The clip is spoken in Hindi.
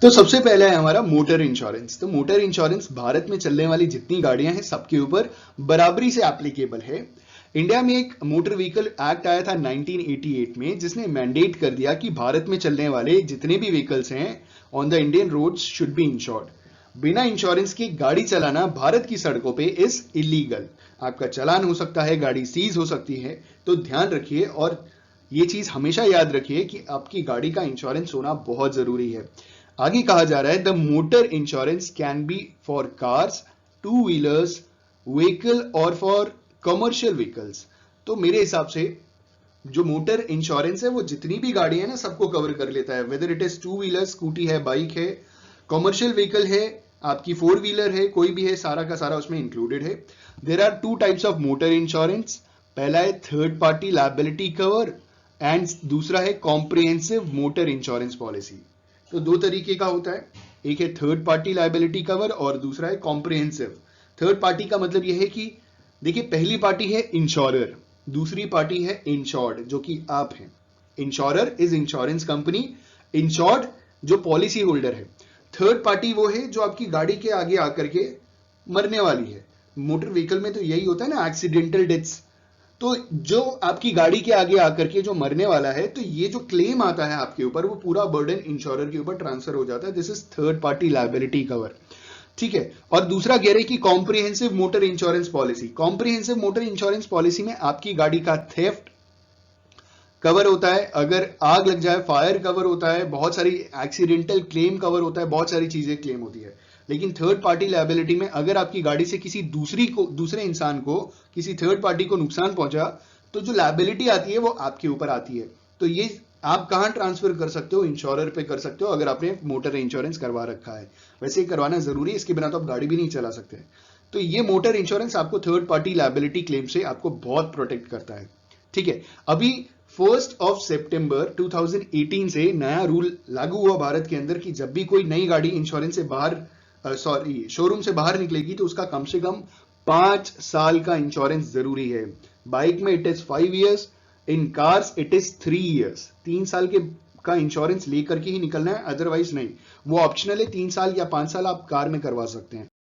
तो सबसे पहला है हमारा मोटर इंश्योरेंस। तो मोटर इंश्योरेंस भारत में चलने वाली जितनी गाड़ियां हैं सबके ऊपर बराबरी से एप्लीकेबल है। इंडिया में एक मोटर व्हीकल एक्ट आया था 1988 में, जिसने मैंडेट कर दिया कि भारत में चलने वाले जितने भी व्हीकल्स हैं on the Indian roads should be insured. बिना इंश्योरेंस की गाड़ी चलाना भारत की सड़कों पे इज इलीगल। आपका चालान हो सकता है, गाड़ी सीज हो सकती है। तो ध्यान रखिए और ये चीज हमेशा याद रखिए कि आपकी गाड़ी का इंश्योरेंस होना बहुत जरूरी है। आगे कहा जा रहा है the motor insurance can be for cars, two wheelers vehicle और फॉर कमर्शियल व्हीकल्स। तो मेरे हिसाब से जो मोटर इंश्योरेंस है वो जितनी भी गाड़ी है ना सबको कवर कर लेता है, whether it is two wheeler, scooty है, बाइक है, कमर्शियल व्हीकल है, आपकी फोर व्हीलर है, कोई भी है, सारा का सारा उसमें इंक्लूडेड है। There are two types of motor insurance. पहला है third party liability cover and दूसरा है कॉम्प्रिहेंसिव मोटर इंश्योरेंस पॉलिसी। तो दो तरीके का होता है, एक है थर्ड पार्टी लायबिलिटी कवर और दूसरा है कॉम्प्रिहेंसिव। थर्ड पार्टी का मतलब यह है कि देखिए, पहली पार्टी है इंश्योरर, दूसरी पार्टी है इंश्योर्ड जो कि आप हैं। Insurer is insurance company, insured जो पॉलिसी होल्डर है। थर्ड पार्टी वो है जो आपकी गाड़ी के आगे आकर के मरने वाली है। मोटर व्हीकल में तो यही होता है ना, एक्सीडेंटल डेथ्स। तो जो आपकी गाड़ी के आगे आकर के जो मरने वाला है, तो ये जो क्लेम आता है आपके ऊपर वो पूरा बर्डन इंश्योरर के ऊपर ट्रांसफर हो जाता है। This is third party liability cover, ठीक है। और दूसरा कह रहे हैं कि comprehensive motor insurance policy. Comprehensive motor insurance policy में आपकी गाड़ी का थेफ्ट कवर होता है, अगर आग लग जाए फायर कवर होता है, बहुत सारी एक्सीडेंटल क्लेम कवर होता है, बहुत सारी चीजें क्लेम होती है। लेकिन थर्ड पार्टी लायबिलिटी में अगर आपकी गाड़ी से किसी दूसरे इंसान को, किसी थर्ड पार्टी को नुकसान पहुंचा, तो जो लायबिलिटी आती है वो आपके ऊपर आती है। तो ये आप कहां ट्रांसफर कर सकते हो? इंश्योरर पे कर सकते हो अगर आपने मोटर इंश्योरेंस करवा रखा है। वैसे ही करवाना जरूरी है, इसके बिना तो आप गाड़ी भी नहीं चला सकते। तो ये मोटर इंश्योरेंस आपको थर्ड पार्टी लायबिलिटी क्लेम से आपको बहुत प्रोटेक्ट करता है, ठीक है। अभी 1 सितंबर 2018 से नया रूल लागू हुआ भारत के अंदर कि जब भी कोई नई गाड़ी इंश्योरेंस से बाहर शोरूम से बाहर निकलेगी तो उसका कम से कम 5 साल का इंश्योरेंस जरूरी है। बाइक में it is 5 years, in cars it is 3 years। 3 साल के का इंश्योरेंस लेकर के ही निकलना है, अदरवाइज नहीं। वो ऑप्शनल है, 3 साल या 5 साल आप कार में करवा सकते हैं।